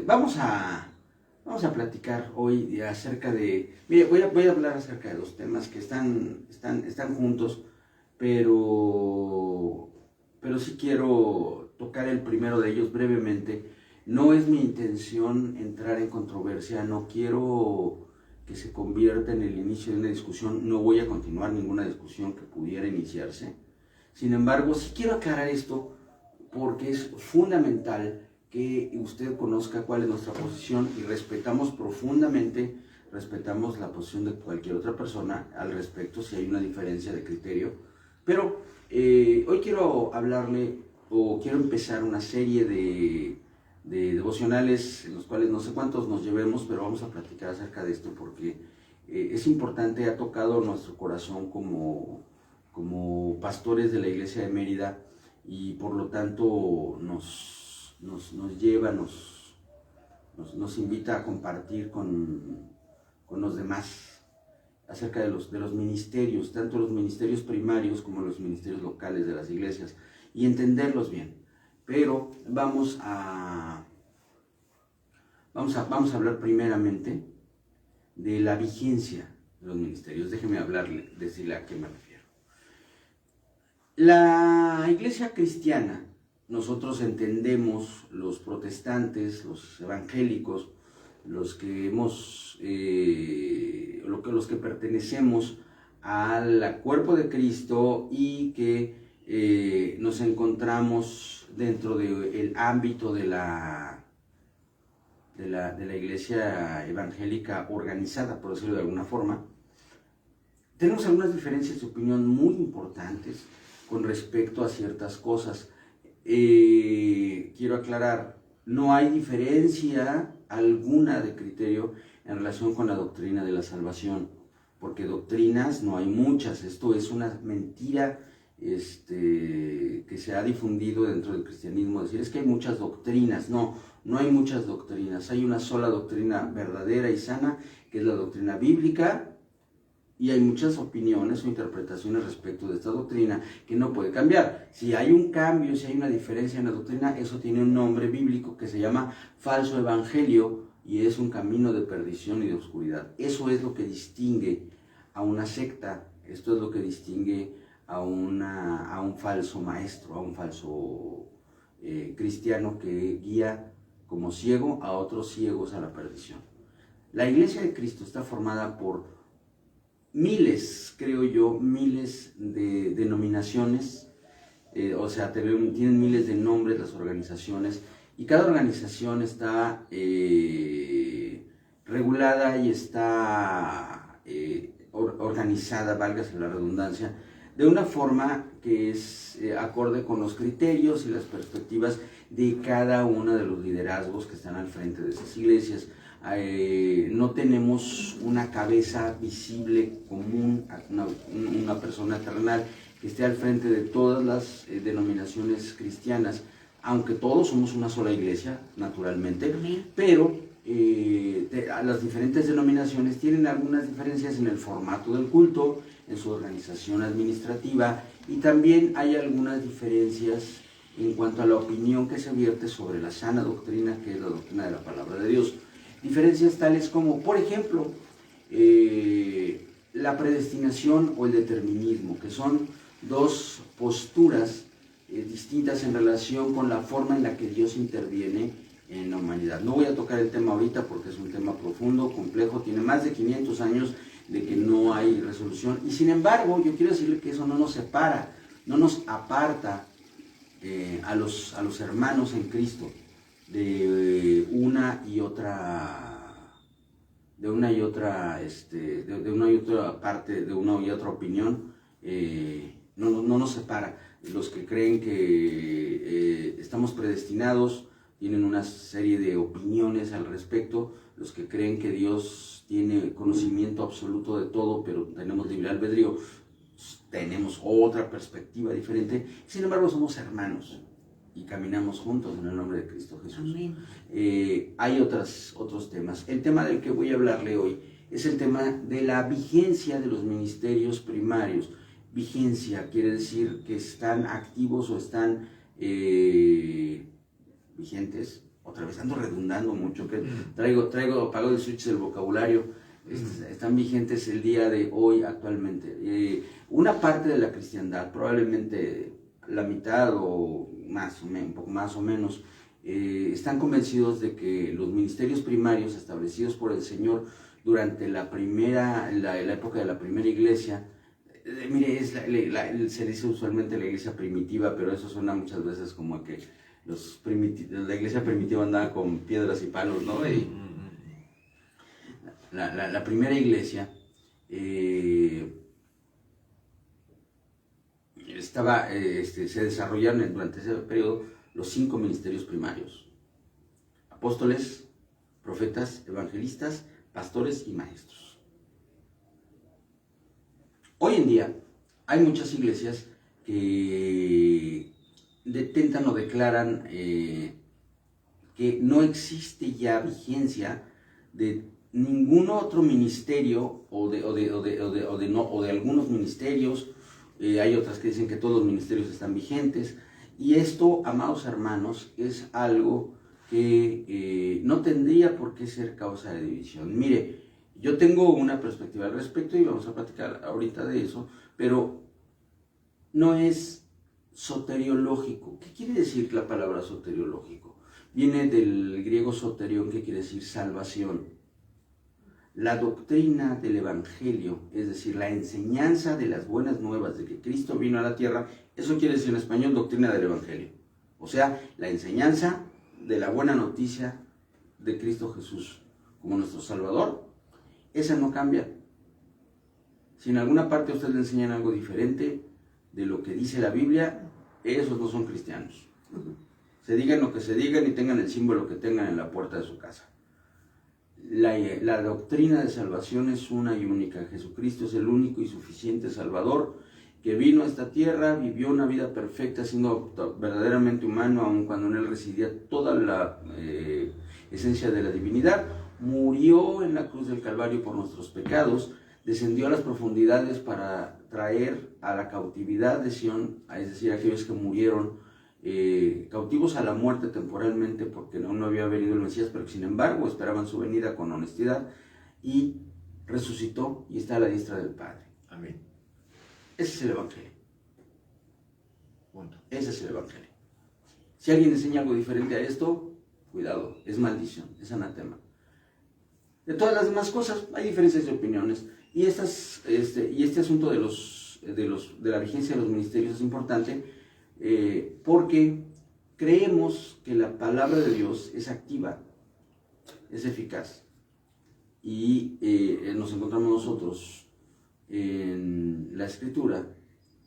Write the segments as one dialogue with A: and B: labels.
A: Vamos a platicar hoy acerca de... Mire, voy a hablar acerca de dos temas que están juntos, pero sí quiero tocar el primero de ellos brevemente. No es mi intención entrar en controversia, no quiero que se convierta en el inicio de una discusión, no voy a continuar ninguna discusión que pudiera iniciarse. Sin embargo, sí quiero aclarar esto porque es fundamental que usted conozca cuál es nuestra posición y respetamos profundamente, respetamos la posición de cualquier otra persona al respecto si hay una diferencia de criterio. Pero hoy quiero hablarle o quiero empezar una serie de devocionales en los cuales no sé cuántos nos llevemos, pero vamos a platicar acerca de esto porque es importante, ha tocado nuestro corazón como pastores de la iglesia de Mérida y por lo tanto nos lleva, nos invita a compartir con los demás acerca de los ministerios, tanto los ministerios primarios como los ministerios locales de las iglesias, y entenderlos bien. Pero vamos a hablar primeramente de la vigencia de los ministerios. Déjeme decirle a qué me refiero. La iglesia cristiana, nosotros entendemos, los protestantes, los evangélicos, los que pertenecemos al cuerpo de Cristo y que nos encontramos dentro del ámbito de la iglesia evangélica organizada, por decirlo de alguna forma, tenemos algunas diferencias de opinión muy importantes con respecto a ciertas cosas. Quiero aclarar, no hay diferencia alguna de criterio en relación con la doctrina de la salvación, porque doctrinas no hay muchas. Esto es una mentira que se ha difundido dentro del cristianismo, decir es que hay muchas doctrinas. No hay muchas doctrinas, hay una sola doctrina verdadera y sana, que es la doctrina bíblica, y hay muchas opiniones o interpretaciones respecto de esta doctrina que no puede cambiar. Si hay un cambio, si hay una diferencia en la doctrina, eso tiene un nombre bíblico que se llama falso evangelio y es un camino de perdición y de oscuridad. Eso es lo que distingue a una secta, esto es lo que distingue a un falso maestro, a un falso cristiano que guía como ciego a otros ciegos a la perdición. La iglesia de Cristo está formada por miles, creo yo, miles de denominaciones, tienen miles de nombres las organizaciones, y cada organización está regulada y está organizada, válgase la redundancia, de una forma que es acorde con los criterios y las perspectivas de cada uno de los liderazgos que están al frente de esas iglesias. No tenemos una cabeza visible común, una persona terrenal que esté al frente de todas las denominaciones cristianas, aunque todos somos una sola iglesia, naturalmente, pero las diferentes denominaciones tienen algunas diferencias en el formato del culto, en su organización administrativa, y también hay algunas diferencias en cuanto a la opinión que se vierte sobre la sana doctrina, que es la doctrina de la palabra de Dios. Diferencias tales como, por ejemplo, la predestinación o el determinismo, que son dos posturas distintas en relación con la forma en la que Dios interviene en la humanidad. No voy a tocar el tema ahorita porque es un tema profundo, complejo, tiene más de 500 años de que no hay resolución, y sin embargo yo quiero decirle que eso no nos separa, no nos aparta a los hermanos en Cristo de una y otra parte, de una y otra opinión. No nos separa. Los que creen que estamos predestinados tienen una serie de opiniones al respecto. Los que creen que Dios tiene conocimiento absoluto de todo, pero tenemos libre albedrío, tenemos otra perspectiva diferente. Sin embargo, somos hermanos y caminamos juntos en el nombre de Cristo Jesús.
B: Amén.
A: Hay otros temas. El tema del que voy a hablarle hoy es el tema de la vigencia de los ministerios primarios. Vigencia quiere decir que están activos o están vigentes, otra vez ando redundando mucho, que apago el switch del vocabulario, están vigentes el día de hoy actualmente. Una parte de la cristiandad, probablemente la mitad o más, un poco más o menos, están convencidos de que los ministerios primarios establecidos por el Señor durante la época de la primera iglesia, mire, se dice usualmente la iglesia primitiva, pero eso suena muchas veces como que la iglesia primitiva andaba con piedras y palos, ¿no? Y la primera iglesia se desarrollaron durante ese periodo los 5 ministerios primarios: apóstoles, profetas, evangelistas, pastores y maestros. Hoy en día hay muchas iglesias que detentan o declaran que no existe ya vigencia de ningún otro ministerio o de algunos ministerios. Hay otras que dicen que todos los ministerios están vigentes, y esto, amados hermanos, es algo que no tendría por qué ser causa de división. Mire, yo tengo una perspectiva al respecto y vamos a platicar ahorita de eso, pero no es soteriológico. ¿Qué quiere decir la palabra soteriológico? Viene del griego soterión, que quiere decir salvación. La doctrina del Evangelio, es decir, la enseñanza de las buenas nuevas de que Cristo vino a la tierra, eso quiere decir en español doctrina del Evangelio. O sea, la enseñanza de la buena noticia de Cristo Jesús como nuestro Salvador, esa no cambia. Si en alguna parte a usted le enseñan algo diferente de lo que dice la Biblia, esos no son cristianos. Se digan lo que se digan y tengan el símbolo que tengan en la puerta de su casa. La doctrina de salvación es una y única. Jesucristo es el único y suficiente Salvador que vino a esta tierra, vivió una vida perfecta siendo verdaderamente humano, aun cuando en él residía toda la esencia de la divinidad. Murió en la cruz del Calvario por nuestros pecados, descendió a las profundidades para traer a la cautividad de Sión, es decir, aquellos que murieron cautivos a la muerte temporalmente porque no había venido el Mesías, pero sin embargo esperaban su venida con honestidad, y resucitó y está a la diestra del Padre.
B: Amén.
A: Ese es el Evangelio.
B: Punto.
A: Ese es el Evangelio. Si alguien enseña algo diferente a esto, cuidado, es maldición, es anatema. De todas las demás cosas hay diferencias de opiniones, y este asunto de la vigencia de los ministerios es importante porque creemos que la palabra de Dios es activa, es eficaz, y nos encontramos nosotros en la Escritura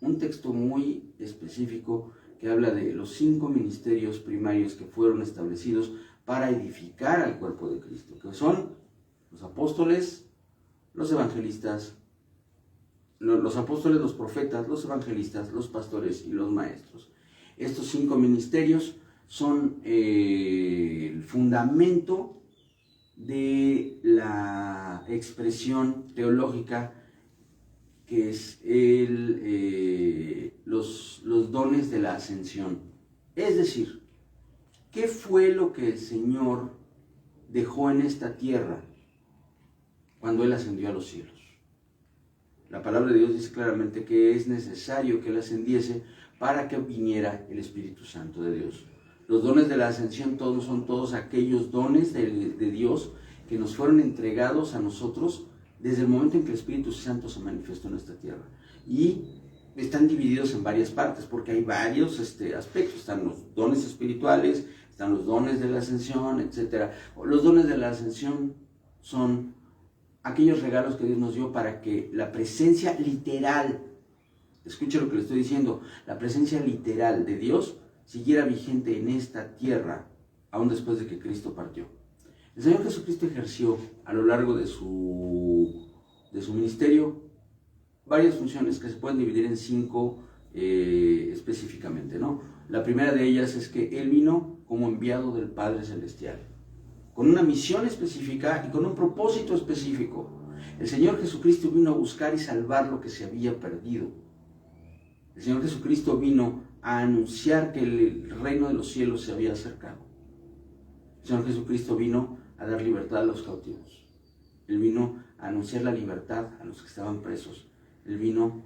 A: un texto muy específico que habla de los 5 ministerios primarios que fueron establecidos para edificar al cuerpo de Cristo, que son los apóstoles, los evangelistas, los apóstoles, los profetas, los evangelistas, los pastores y los maestros. Estos 5 ministerios son el fundamento de la expresión teológica que es los dones de la ascensión. Es decir, ¿qué fue lo que el Señor dejó en esta tierra cuando Él ascendió a los cielos? La palabra de Dios dice claramente que es necesario que Él ascendiese para que viniera el Espíritu Santo de Dios. Los dones de la ascensión son todos aquellos dones de Dios que nos fueron entregados a nosotros desde el momento en que el Espíritu Santo se manifestó en esta tierra. Y están divididos en varias partes porque hay varios aspectos. Están los dones espirituales, están los dones de la ascensión, etc. Los dones de la ascensión son aquellos regalos que Dios nos dio para que la presencia literal, escuche lo que le estoy diciendo, la presencia literal de Dios siguiera vigente en esta tierra, aún después de que Cristo partió. El Señor Jesucristo ejerció a lo largo de su ministerio varias funciones que se pueden dividir en 5 específicamente, ¿no? La primera de ellas es que Él vino como enviado del Padre Celestial, con una misión específica y con un propósito específico. El Señor Jesucristo vino a buscar y salvar lo que se había perdido. El Señor Jesucristo vino a anunciar que el reino de los cielos se había acercado. El Señor Jesucristo vino a dar libertad a los cautivos. Él vino a anunciar la libertad a los que estaban presos. Él vino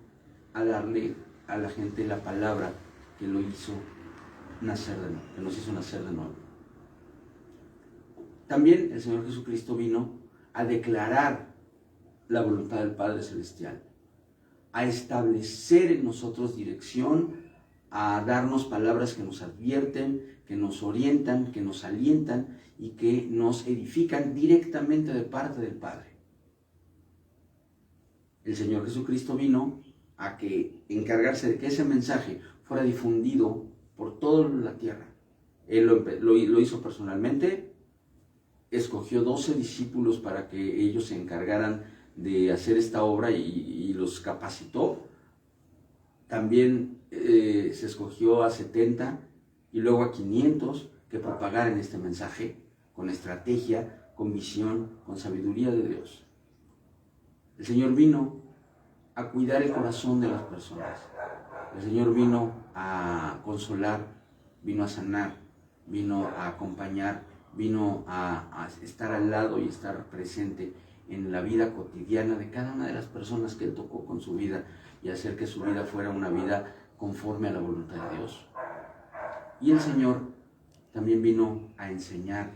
A: a darle a la gente la palabra que lo hizo nacer de nuevo, que nos hizo nacer de nuevo. También el Señor Jesucristo vino a declarar la voluntad del Padre Celestial, a establecer en nosotros dirección, a darnos palabras que nos advierten, que nos orientan, que nos alientan y que nos edifican directamente de parte del Padre. El Señor Jesucristo vino a encargarse de que ese mensaje fuera difundido por toda la tierra. Él lo hizo personalmente, escogió 12 discípulos para que ellos se encargaran de hacer esta obra y los capacitó. También se escogió a 70 y luego a 500 que propagaran este mensaje con estrategia, con visión, con sabiduría de Dios. El Señor vino a cuidar el corazón de las personas. El Señor vino a consolar, vino a sanar, vino a acompañar, vino a estar al lado y estar presente en la vida cotidiana de cada una de las personas que Él tocó con su vida y hacer que su vida fuera una vida conforme a la voluntad de Dios. Y el Señor también vino a enseñar,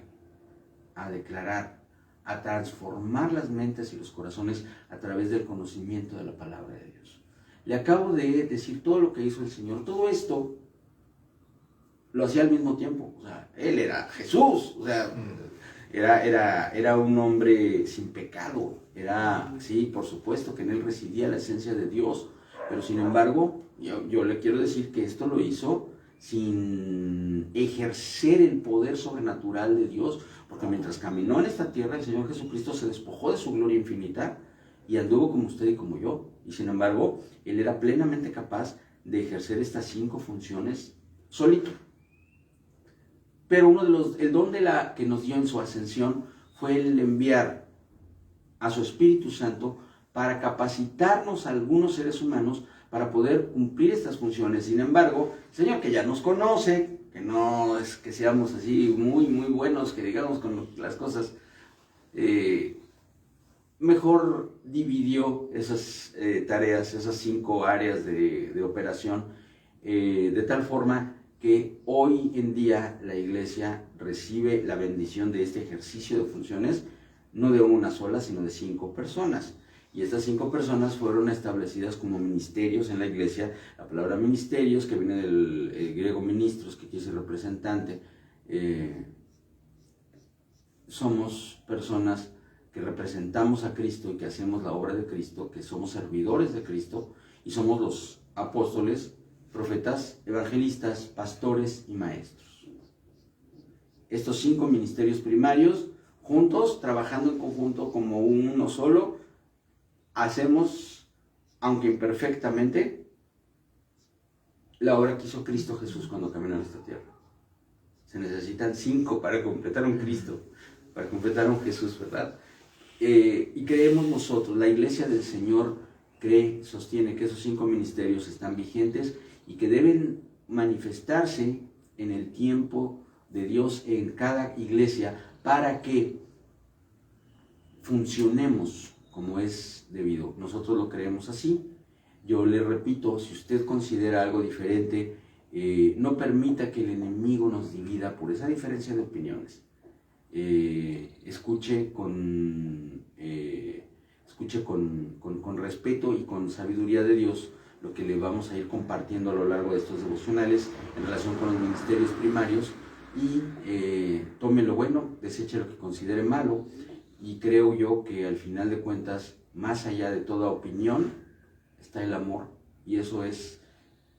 A: a declarar, a transformar las mentes y los corazones a través del conocimiento de la palabra de Dios. Le acabo de decir todo lo que hizo el Señor. Todo esto lo hacía al mismo tiempo. O sea, Él era Jesús. O sea, era un hombre sin pecado. Sí, por supuesto que en Él residía la esencia de Dios. Pero sin embargo, yo le quiero decir que esto lo hizo sin ejercer el poder sobrenatural de Dios, porque mientras caminó en esta tierra, el Señor Jesucristo se despojó de su gloria infinita y anduvo como usted y como yo. Y sin embargo, Él era plenamente capaz de ejercer estas 5 funciones solito. Pero el don que nos dio en su ascensión fue el enviar a su Espíritu Santo para capacitarnos a algunos seres humanos para poder cumplir estas funciones. Sin embargo, el Señor, que ya nos conoce, que no es que seamos así muy, muy buenos, que digamos con las cosas, mejor dividió esas tareas, esas 5 áreas de operación, de tal forma que hoy en día la iglesia recibe la bendición de este ejercicio de funciones, no de una sola, sino de 5 personas. Y estas 5 personas fueron establecidas como ministerios en la iglesia. La palabra ministerios, que viene del griego ministros, que quiere decir representante, somos personas que representamos a Cristo y que hacemos la obra de Cristo, que somos servidores de Cristo y somos los apóstoles, profetas, evangelistas, pastores y maestros. Estos 5 ministerios primarios, juntos, trabajando en conjunto como uno solo, hacemos, aunque imperfectamente, la obra que hizo Cristo Jesús cuando caminó en esta tierra. Se necesitan 5 para completar un Cristo, para completar un Jesús, ¿verdad? Y creemos nosotros, la iglesia del Señor sostiene que esos 5 ministerios están vigentes y que deben manifestarse en el tiempo de Dios en cada iglesia para que funcionemos como es debido. Nosotros lo creemos así. Yo le repito, si usted considera algo diferente, no permita que el enemigo nos divida por esa diferencia de opiniones. Escuche con respeto y con sabiduría de Dios lo que le vamos a ir compartiendo a lo largo de estos devocionales en relación con los ministerios primarios y tome lo bueno, deseche lo que considere malo. Y creo yo que al final de cuentas, más allá de toda opinión, está el amor. Y eso es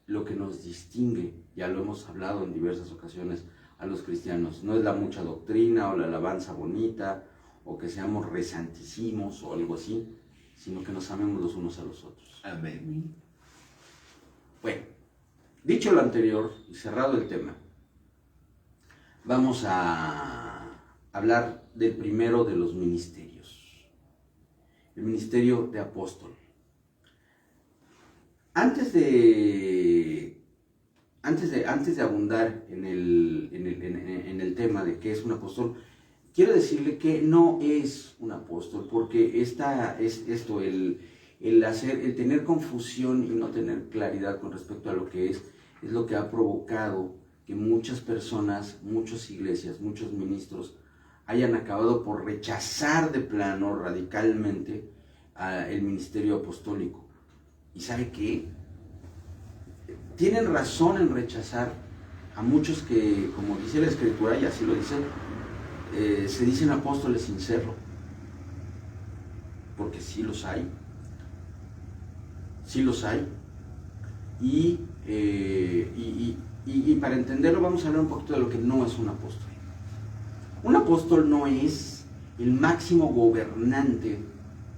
A: lo que nos distingue, ya lo hemos hablado en diversas ocasiones, a los cristianos. No es la mucha doctrina o la alabanza bonita, o que seamos rezantísimos o algo así, sino que nos amemos los unos a los otros.
B: Amén.
A: Bueno, dicho lo anterior y cerrado el tema, vamos a hablar del primero de los ministerios, el ministerio de apóstol. Antes de antes de abundar en el tema de qué es un apóstol, quiero decirle que no es un apóstol, porque el tener confusión y no tener claridad con respecto a lo que es lo que ha provocado que muchas personas, muchas iglesias, muchos ministros hayan acabado por rechazar de plano radicalmente el ministerio apostólico. ¿Y sabe qué? Tienen razón en rechazar a muchos que, como dice la Escritura, y así lo dicen, se dicen apóstoles sin serlo, porque sí los hay, y para entenderlo vamos a hablar un poquito de lo que no es un apóstol. Un apóstol no es el máximo gobernante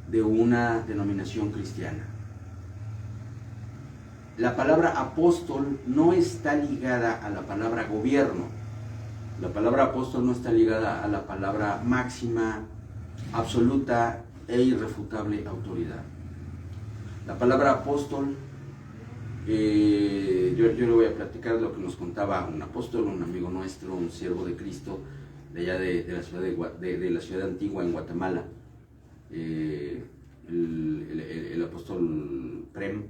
A: de una denominación cristiana. La palabra apóstol no está ligada a la palabra gobierno. La palabra apóstol no está ligada a la palabra máxima, absoluta e irrefutable autoridad. La palabra apóstol, yo le voy a platicar lo que nos contaba un apóstol, un amigo nuestro, un siervo de Cristo, de allá de la ciudad antigua en Guatemala, el apóstol Prem,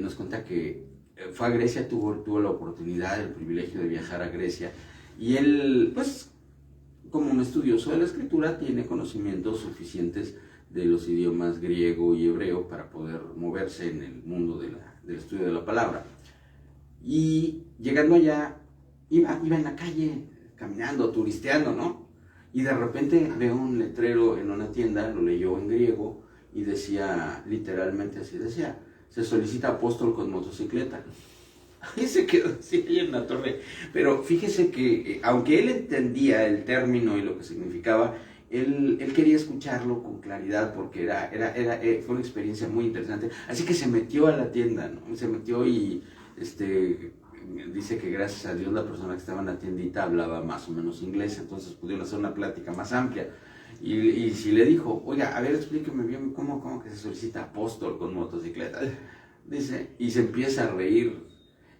A: nos cuenta que fue a Grecia, tuvo la oportunidad, el privilegio de viajar a Grecia, y él, pues, como un estudioso de la Escritura, tiene conocimientos suficientes de los idiomas griego y hebreo para poder moverse en el mundo del estudio de la palabra. Y llegando allá, iba en la calle, caminando, turisteando, ¿no? Y de repente ve un letrero en una tienda, lo leyó en griego, y decía, literalmente así decía, se solicita apóstol con motocicleta. Ahí se quedó así en la torre. Pero fíjese que, aunque él entendía el término y lo que significaba, él quería escucharlo con claridad, porque fue una experiencia muy interesante. Así que se metió a la tienda, ¿no? Se metió y dice que gracias a Dios la persona que estaba en la tiendita hablaba más o menos inglés, entonces pudieron hacer una plática más amplia. Y si le dijo, oiga, a ver, explíqueme bien cómo que se solicita apóstol con motocicleta. Dice, y se empieza a reír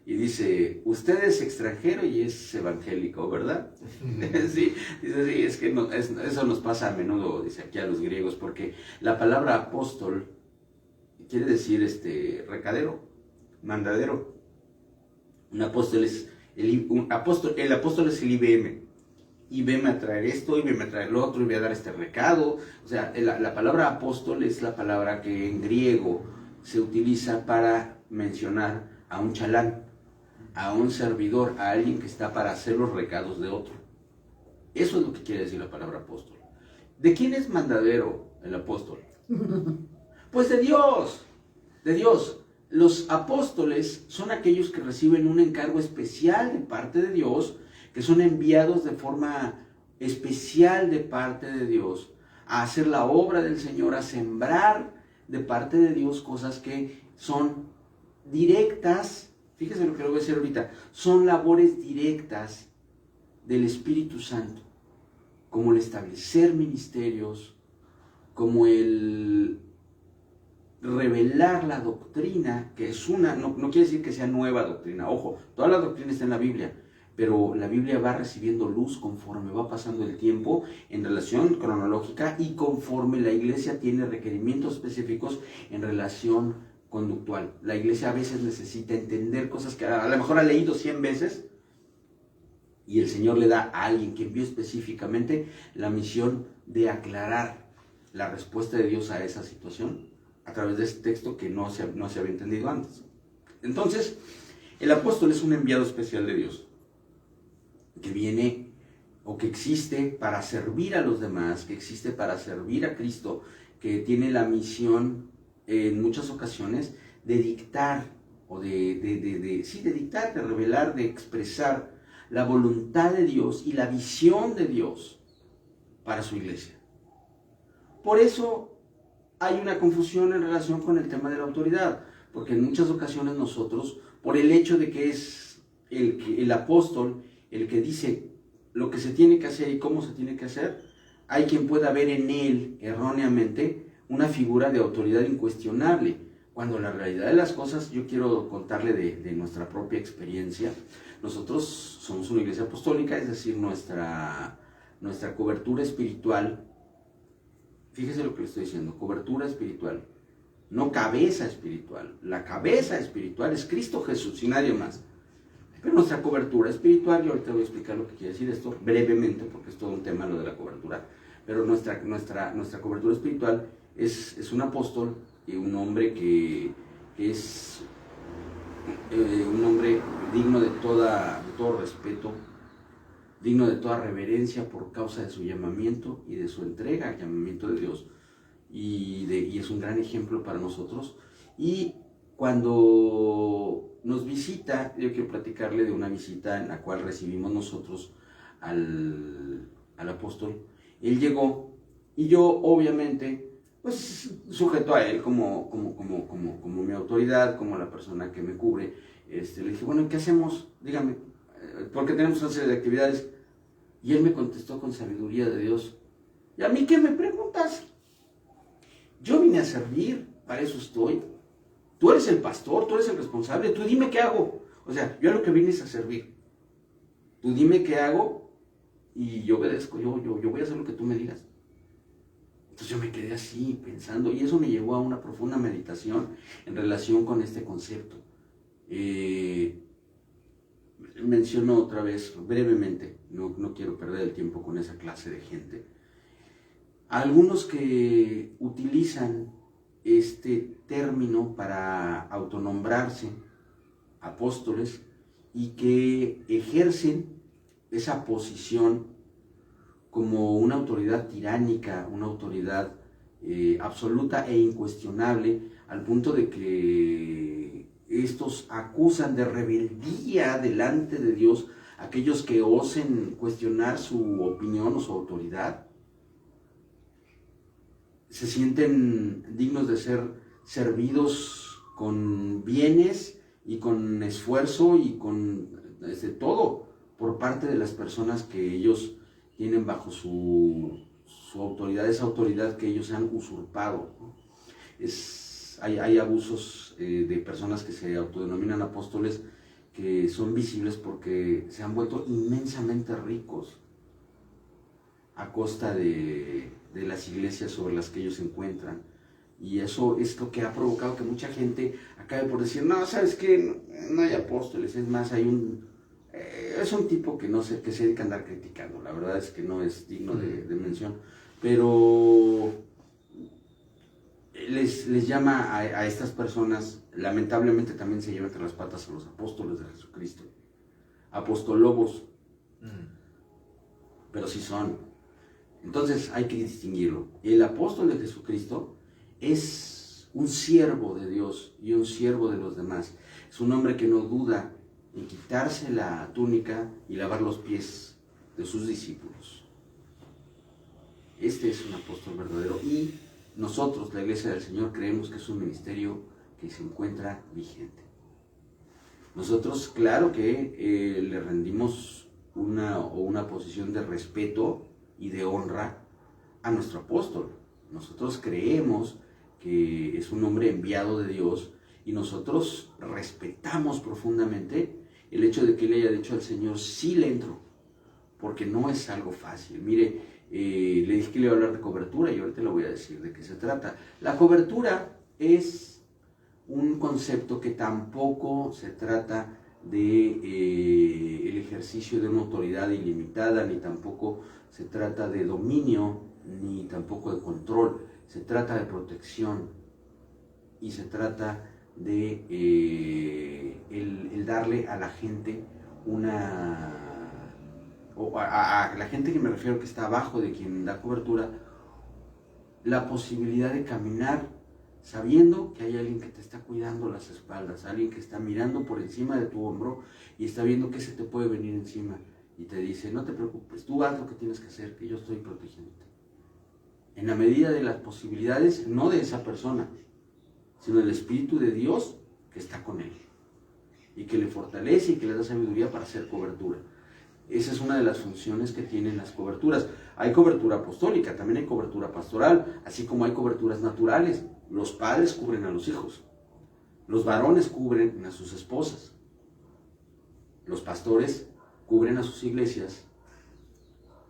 A: y dice, usted es extranjero y es evangélico, ¿verdad? Sí, dice, sí, es que eso nos pasa a menudo, dice aquí a los griegos, porque la palabra apóstol quiere decir recadero, mandadero. El apóstol es el IBM. Y veme a traer esto, y veme a traer lo otro, y voy a dar este recado. O sea, la palabra apóstol es la palabra que en griego se utiliza para mencionar a un chalán, a un servidor, a alguien que está para hacer los recados de otro. Eso es lo que quiere decir la palabra apóstol. ¿De quién es mandadero el apóstol? Pues de Dios, de Dios. Los apóstoles son aquellos que reciben un encargo especial de parte de Dios, que son enviados de forma especial de parte de Dios a hacer la obra del Señor, a sembrar de parte de Dios cosas que son directas. Fíjese lo que le voy a decir ahorita, son labores directas del Espíritu Santo, como el establecer ministerios, como el revelar la doctrina, que es no quiere decir que sea nueva doctrina, ojo, toda la doctrina está en la Biblia, pero la Biblia va recibiendo luz conforme va pasando el tiempo en relación cronológica y conforme la iglesia tiene requerimientos específicos en relación conductual. La iglesia a veces necesita entender cosas que a lo mejor ha leído 100 veces y el Señor le da a alguien que envió específicamente la misión de aclarar la respuesta de Dios a esa situación a través de este texto que no se había entendido antes. Entonces, el apóstol es un enviado especial de Dios, que viene o que existe para servir a los demás, que existe para servir a Cristo, que tiene la misión en muchas ocasiones de dictar, o de dictar, de revelar, de expresar la voluntad de Dios y la visión de Dios para su iglesia. Por eso hay una confusión en relación con el tema de la autoridad, porque en muchas ocasiones nosotros, por el hecho de que es el apóstol el que dice lo que se tiene que hacer y cómo se tiene que hacer, hay quien pueda ver en él erróneamente una figura de autoridad incuestionable, cuando la realidad de las cosas, yo quiero contarle de nuestra propia experiencia. Nosotros somos una iglesia apostólica, es decir, nuestra cobertura espiritual, fíjese lo que le estoy diciendo, cobertura espiritual, no cabeza espiritual. La cabeza espiritual es Cristo Jesús y nadie más. Pero nuestra cobertura espiritual, y ahorita voy a explicar lo que quiere decir esto brevemente, porque es todo un tema lo de la cobertura, pero nuestra cobertura espiritual es un apóstol y un hombre que es un hombre digno de todo respeto, digno de toda reverencia por causa de su llamamiento y de su entrega al llamamiento de Dios, y es un gran ejemplo para nosotros. Y cuando nos visita, yo quiero platicarle de una visita en la cual recibimos nosotros al apóstol. Él llegó y yo obviamente, pues sujeto a él como mi autoridad, como la persona que me cubre, le dije, bueno, ¿qué hacemos? Dígame, porque tenemos una serie de actividades. Y él me contestó con sabiduría de Dios, ¿y a mí qué me preguntas? Yo vine a servir, para eso estoy. Tú eres el pastor, tú eres el responsable, tú dime qué hago. O sea, yo a lo que vine es a servir. Tú dime qué hago y yo obedezco, yo voy a hacer lo que tú me digas. Entonces yo me quedé así pensando y eso me llevó a una profunda meditación en relación con este concepto. Menciono otra vez brevemente, no quiero perder el tiempo con esa clase de gente. Algunos que utilizan este término para autonombrarse apóstoles y que ejercen esa posición como una autoridad tiránica, una autoridad absoluta e incuestionable, al punto de que estos acusan de rebeldía delante de Dios a aquellos que osen cuestionar su opinión o su autoridad. Se sienten dignos de ser servidos con bienes y con esfuerzo y con todo por parte de las personas que ellos tienen bajo su autoridad, esa autoridad que ellos han usurpado, ¿no? Hay abusos de personas que se autodenominan apóstoles que son visibles porque se han vuelto inmensamente ricos a costa de las iglesias sobre las que ellos se encuentran. Y eso es lo que ha provocado que mucha gente acabe por decir, no, ¿sabes qué? No hay apóstoles, es más, es un tipo que no sé, que se dedica a andar criticando, la verdad es que no es digno de mención, pero les llama a estas personas, lamentablemente también se lleva entre las patas a los apóstoles de Jesucristo, apostolobos, pero sí son. Entonces hay que distinguirlo. El apóstol de Jesucristo es un siervo de Dios y un siervo de los demás. Es un hombre que no duda en quitarse la túnica y lavar los pies de sus discípulos. Este es un apóstol verdadero y nosotros, la Iglesia del Señor, creemos que es un ministerio que se encuentra vigente. Nosotros, claro que le rendimos una posición de respeto y de honra a nuestro apóstol. Nosotros creemos que es un hombre enviado de Dios y nosotros respetamos profundamente el hecho de que él haya dicho al Señor, sí le entro, porque no es algo fácil. Mire, le dije que le iba a hablar de cobertura y ahorita le voy a decir de qué se trata. La cobertura es un concepto que tampoco se trata de el ejercicio de una autoridad ilimitada, ni tampoco se trata de dominio, ni tampoco de control. Se trata de protección y se trata de el darle a la gente a la gente que me refiero que está abajo de quien da cobertura, la posibilidad de caminar sabiendo que hay alguien que te está cuidando las espaldas, alguien que está mirando por encima de tu hombro y está viendo que se te puede venir encima y te dice, no te preocupes, tú haz lo que tienes que hacer, que yo estoy protegiéndote. En la medida de las posibilidades, no de esa persona, sino del Espíritu de Dios que está con él y que le fortalece y que le da sabiduría para hacer cobertura. Esa es una de las funciones que tienen las coberturas. Hay cobertura apostólica, también hay cobertura pastoral, así como hay coberturas naturales. Los padres cubren a los hijos. Los varones cubren a sus esposas. Los pastores cubren a sus iglesias.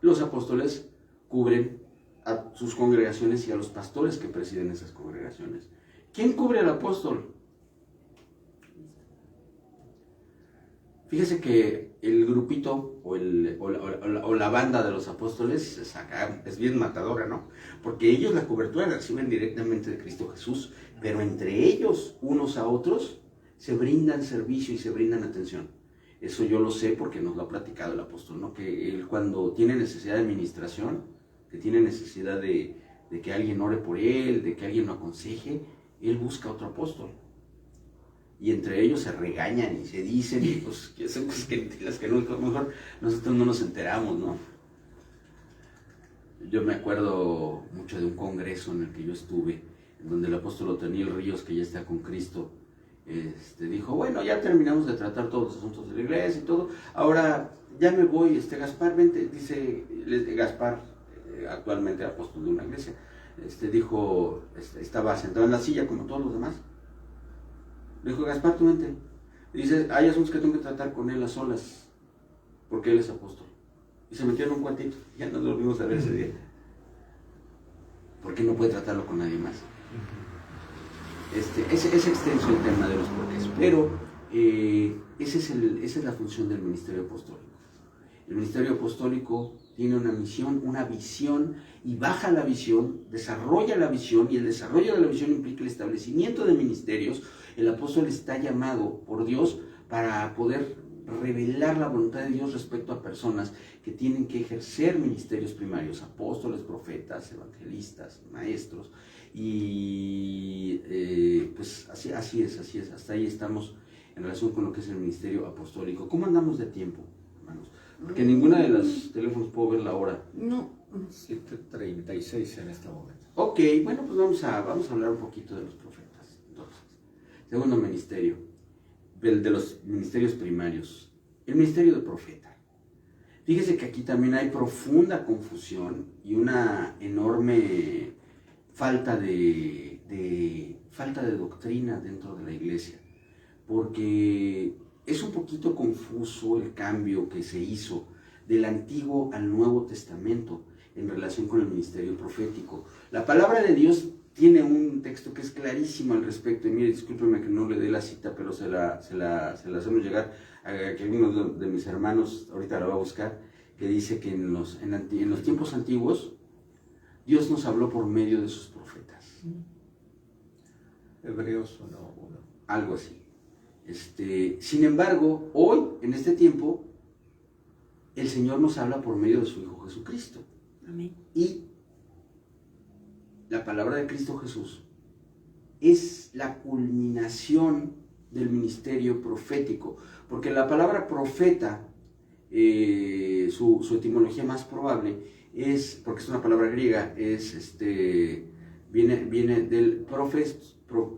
A: Los apóstoles cubren a sus congregaciones y a los pastores que presiden esas congregaciones. ¿Quién cubre al apóstol? Fíjese que el grupito o la banda de los apóstoles es bien matadora, ¿no? Porque ellos la cobertura la reciben directamente de Cristo Jesús, pero entre ellos, unos a otros, se brindan servicio y se brindan atención. Eso yo lo sé porque nos lo ha platicado el apóstol, ¿no? Que él cuando tiene necesidad de administración, que tiene necesidad de que alguien ore por él, de que alguien lo aconseje, él busca otro apóstol. Y entre ellos se regañan y se dicen, y pues son cosas que mejor nosotros no nos enteramos, ¿no? Yo me acuerdo mucho de un congreso en el que yo estuve, en donde el apóstol Otoniel Ríos, que ya está con Cristo, dijo, bueno, ya terminamos de tratar todos los asuntos de la iglesia y todo, ahora ya me voy, Gaspar, vente, dice Gaspar, actualmente apóstol de una iglesia, dijo, estaba sentado en la silla como todos los demás. Le dijo, Gaspar, tú vente. Dice, hay asuntos que tengo que tratar con él a solas, porque él es apóstol. Y se metió en un cuartito, ya nos volvimos a ver ese día. Porque no puede tratarlo con nadie más. Es extenso el tema de los porqués, pero esa es la función del ministerio apostólico. El ministerio apostólico tiene una misión, una visión, y baja la visión, desarrolla la visión, y el desarrollo de la visión implica el establecimiento de ministerios. El apóstol está llamado por Dios para poder revelar la voluntad de Dios respecto a personas que tienen que ejercer ministerios primarios, apóstoles, profetas, evangelistas, maestros, y pues así es, hasta ahí estamos en relación con lo que es el ministerio apostólico. ¿Cómo andamos de tiempo, hermanos? Porque ninguna de los teléfonos puedo ver la hora.
B: No, 7:36 en este momento.
A: Ok, bueno, pues vamos a hablar un poquito de los profetas. Entonces, segundo ministerio, el de los ministerios primarios, el ministerio de profeta. Fíjese que aquí también hay profunda confusión y una enorme falta de doctrina dentro de la iglesia, porque es un poquito confuso el cambio que se hizo del Antiguo al Nuevo Testamento en relación con el ministerio profético. La palabra de Dios tiene un texto que es clarísimo al respecto, y mire, discúlpeme que no le dé la cita, pero se la hacemos llegar a que alguno de mis hermanos ahorita la va a buscar, que dice que en los tiempos antiguos Dios nos habló por medio de sus profetas.
B: Hebreos 1:1.
A: Algo así. Sin embargo, hoy, en este tiempo, el Señor nos habla por medio de su Hijo Jesucristo.
C: Amén.
A: Y la palabra de Cristo Jesús es la culminación del ministerio profético, porque la palabra profeta, su etimología más probable es, porque es una palabra griega, viene del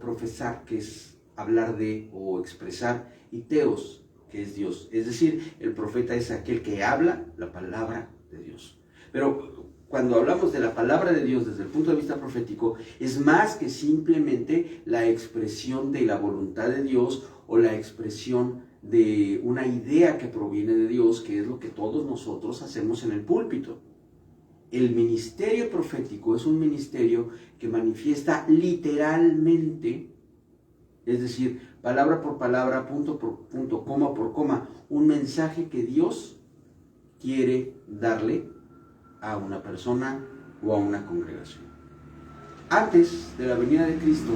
A: profesar, que es hablar de o expresar, y teos, que es Dios. Es decir, el profeta es aquel que habla la palabra de Dios. Pero cuando hablamos de la palabra de Dios desde el punto de vista profético, es más que simplemente la expresión de la voluntad de Dios o la expresión de una idea que proviene de Dios, que es lo que todos nosotros hacemos en el púlpito. El ministerio profético es un ministerio que manifiesta literalmente, es decir, palabra por palabra, punto por punto, coma por coma, un mensaje que Dios quiere darle a una persona o a una congregación. Antes de la venida de Cristo,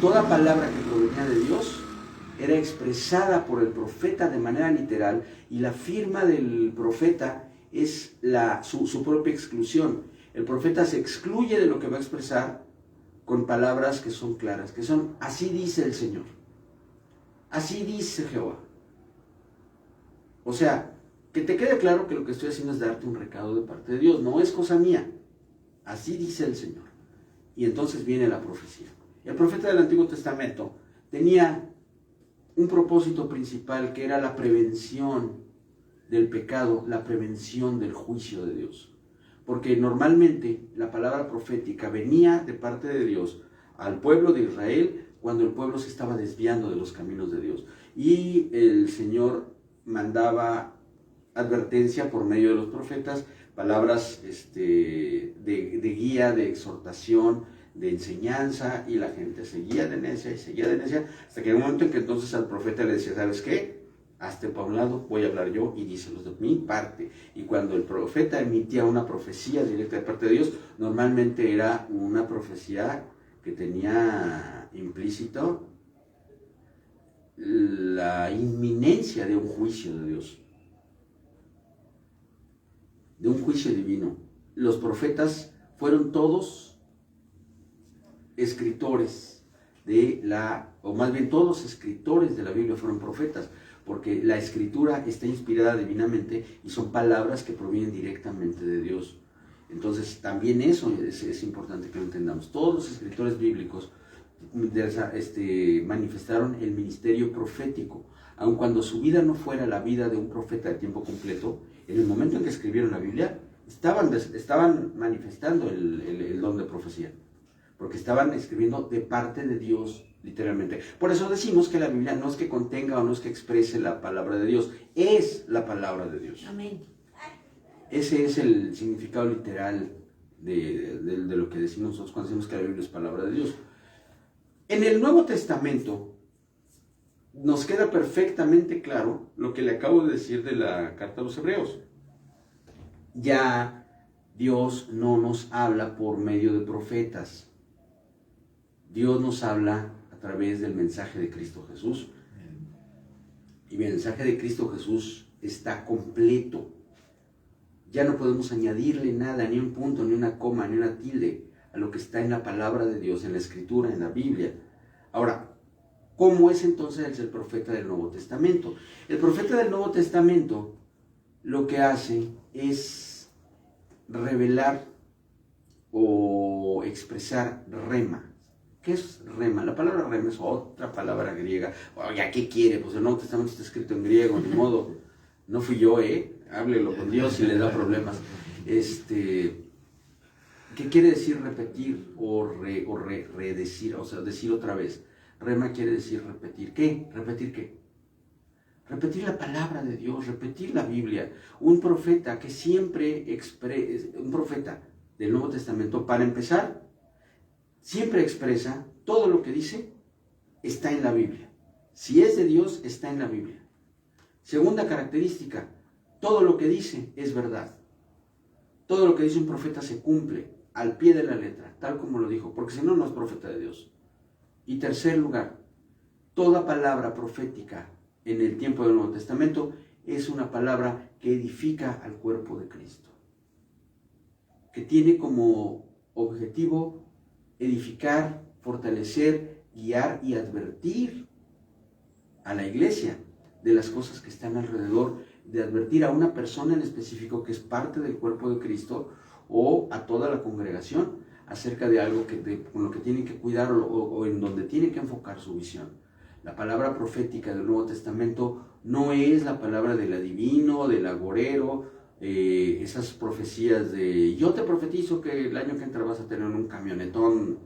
A: toda palabra que provenía de Dios era expresada por el profeta de manera literal, y la firma del profeta es su propia exclusión. El profeta se excluye de lo que va a expresar con palabras que son claras, que son: así dice el Señor, así dice Jehová. O sea, que te quede claro que lo que estoy haciendo es darte un recado de parte de Dios, no es cosa mía. Así dice el Señor. Y entonces viene la profecía. El profeta del Antiguo Testamento tenía un propósito principal, que era la prevención del pecado, la prevención del juicio de Dios. Porque normalmente la palabra profética venía de parte de Dios al pueblo de Israel cuando el pueblo se estaba desviando de los caminos de Dios. Y el Señor mandaba advertencia por medio de los profetas, palabras de guía, de exhortación, de enseñanza, y la gente seguía de necia y seguía de necia, hasta que en un momento en que entonces al profeta le decía, ¿sabes qué? Hazte para un lado, voy a hablar yo y díselos de mi parte. Y cuando el profeta emitía una profecía directa de parte de Dios, normalmente era una profecía que tenía implícito la inminencia de un juicio de Dios, de un juicio divino. Los profetas fueron todos escritores o más bien todos los escritores de la Biblia fueron profetas, porque la escritura está inspirada divinamente y son palabras que provienen directamente de Dios. Entonces también eso es importante que lo entendamos. Todos los escritores bíblicos manifestaron el ministerio profético, aun cuando su vida no fuera la vida de un profeta de tiempo completo. En el momento en que escribieron la Biblia, estaban manifestando el don de profecía, porque estaban escribiendo de parte de Dios, literalmente. Por eso decimos que la Biblia no es que contenga o no es que exprese la palabra de Dios, es la palabra de Dios.
C: Amén.
A: Ese es el significado literal de lo que decimos nosotros cuando decimos que la Biblia es palabra de Dios. En el Nuevo Testamento nos queda perfectamente claro lo que le acabo de decir de la carta a los Hebreos. Ya Dios no nos habla por medio de profetas. Dios nos habla a través del mensaje de Cristo Jesús. Y el mensaje de Cristo Jesús está completo. Ya no podemos añadirle nada, ni un punto, ni una coma, ni una tilde a lo que está en la palabra de Dios, en la Escritura, en la Biblia. Ahora, ¿cómo es entonces el profeta del Nuevo Testamento? El profeta del Nuevo Testamento lo que hace es revelar o expresar rema. ¿Qué es rema? La palabra rema es otra palabra griega. Oye, ¿qué quiere? Pues el Nuevo Testamento está escrito en griego, ni modo. No fui yo, háblelo con Dios si le da problemas. ¿Qué quiere decir repetir o redecir? O sea, decir otra vez. Rema quiere decir repetir. ¿Qué? ¿Repetir qué? Repetir la palabra de Dios, repetir la Biblia. Un profeta que siempre un profeta del Nuevo Testamento, para empezar, siempre expresa todo lo que dice, está en la Biblia. Si es de Dios, está en la Biblia. Segunda característica, todo lo que dice es verdad. Todo lo que dice un profeta se cumple al pie de la letra, tal como lo dijo, porque si no, no es profeta de Dios. Y tercer lugar, toda palabra profética en el tiempo del Nuevo Testamento es una palabra que edifica al cuerpo de Cristo, que tiene como objetivo edificar, fortalecer, guiar y advertir a la iglesia de las cosas que están alrededor, de advertir a una persona en específico que es parte del cuerpo de Cristo o a toda la congregación acerca de algo con lo que tienen que cuidar o en donde tienen que enfocar su visión. La palabra profética del Nuevo Testamento no es la palabra del adivino, del agorero, esas profecías de yo te profetizo que el año que entra vas a tener un camionetón.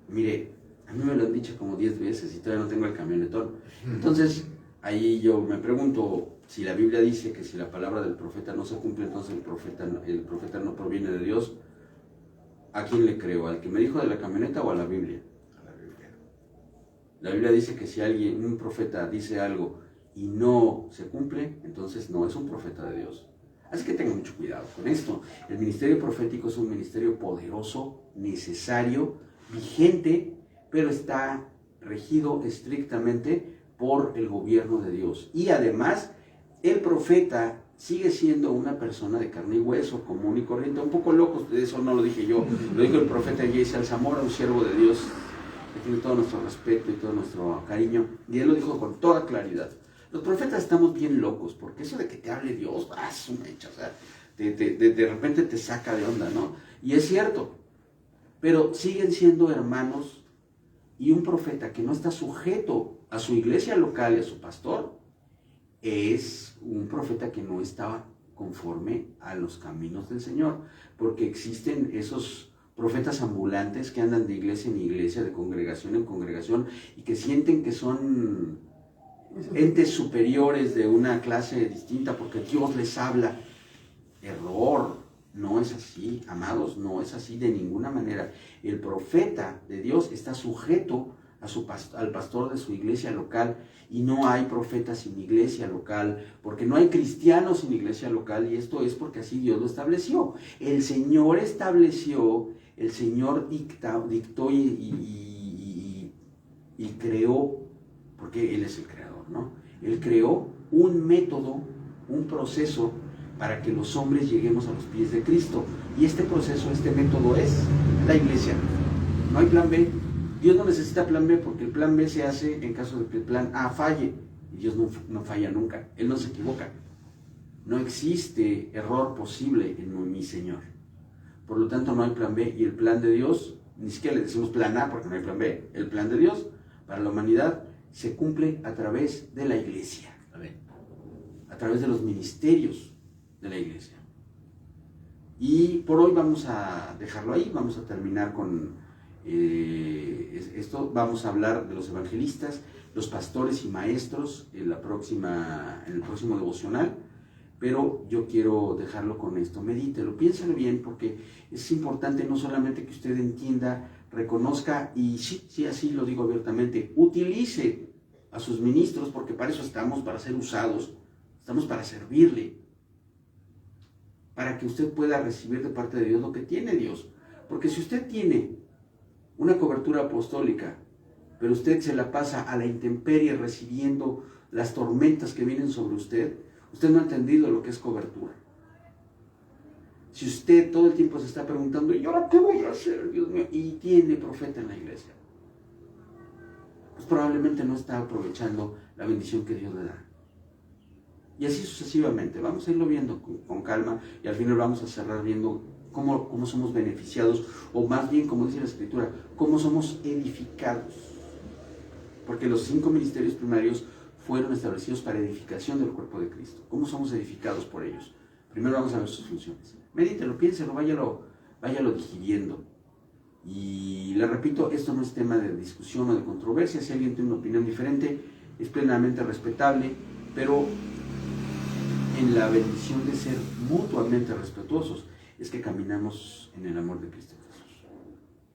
A: Mire, a mí me lo han dicho como 10 veces y todavía no tengo el camionetón. Entonces, ahí yo me pregunto, si la Biblia dice que si la palabra del profeta no se cumple, entonces el profeta no proviene de Dios, ¿a quién le creo? ¿Al que me dijo de la camioneta o a la Biblia?
B: A la Biblia.
A: La Biblia dice que si un profeta dice algo y no se cumple, entonces no es un profeta de Dios. Así que tengan mucho cuidado con esto. El ministerio profético es un ministerio poderoso, necesario, vigente, pero está regido estrictamente por el gobierno de Dios. Y además, el profeta sigue siendo una persona de carne y hueso, común y corriente, un poco loco, eso no lo dije yo, lo dijo el profeta J.C. Alzamora, un siervo de Dios, que tiene todo nuestro respeto y todo nuestro cariño, y él lo dijo con toda claridad. Los profetas estamos bien locos, porque eso de que te hable Dios, es un hecho, o sea, de repente te saca de onda, ¿no? Y es cierto, pero siguen siendo hermanos, y un profeta que no está sujeto a su iglesia local y a su pastor, es un profeta que no está conforme a los caminos del Señor, porque existen esos profetas ambulantes que andan de iglesia en iglesia, de congregación en congregación, y que sienten que son entes superiores de una clase distinta porque Dios les habla. Error, no es así, amados, no es así de ninguna manera. El profeta de Dios está sujeto al pastor de su iglesia local, y no hay profetas sin iglesia local, porque no hay cristianos sin iglesia local, y esto es porque así Dios lo estableció. El Señor estableció, el Señor dictó y creó, porque Él es el creador, ¿no? Él creó un método, un proceso para que los hombres lleguemos a los pies de Cristo, y este proceso, este método es la iglesia. No hay plan B. Dios no necesita plan B, porque el plan B se hace en caso de que el plan A falle, y Dios no falla nunca, Él no se equivoca. No existe error posible en mi Señor. Por lo tanto, no hay plan B, y el plan de Dios, ni siquiera le decimos plan A porque no hay plan B, el plan de Dios para la humanidad se cumple a través de la iglesia.
B: Amén.
A: A través de los ministerios de la iglesia. Y por hoy vamos a dejarlo ahí, vamos a terminar con esto. Vamos a hablar de los evangelistas, los pastores y maestros en el próximo devocional, pero yo quiero dejarlo con esto. Medítelo, piénsalo bien, porque es importante no solamente que usted entienda, reconozca y sí, así lo digo abiertamente, utilice a sus ministros, porque para eso estamos, para ser usados, estamos para servirle, para que usted pueda recibir de parte de Dios lo que tiene Dios. Porque si usted tiene una cobertura apostólica, pero usted se la pasa a la intemperie recibiendo las tormentas que vienen sobre usted, usted no ha entendido lo que es cobertura. Si usted todo el tiempo se está preguntando, ¿y ahora qué voy a hacer, Dios mío? Y tiene profeta en la iglesia, pues probablemente no está aprovechando la bendición que Dios le da. Y así sucesivamente. Vamos a irlo viendo con calma, y al final vamos a cerrar viendo cómo somos beneficiados, o más bien, como dice la Escritura, cómo somos edificados. Porque los 5 ministerios primarios fueron establecidos para edificación del cuerpo de Cristo. ¿Cómo somos edificados por ellos? Primero vamos a ver sus funciones. Medítelo, piénselo, váyalo digiriendo. Y le repito, esto no es tema de discusión o de controversia. Si alguien tiene una opinión diferente, es plenamente respetable, pero en la bendición de ser mutuamente respetuosos es que caminamos en el amor de Cristo.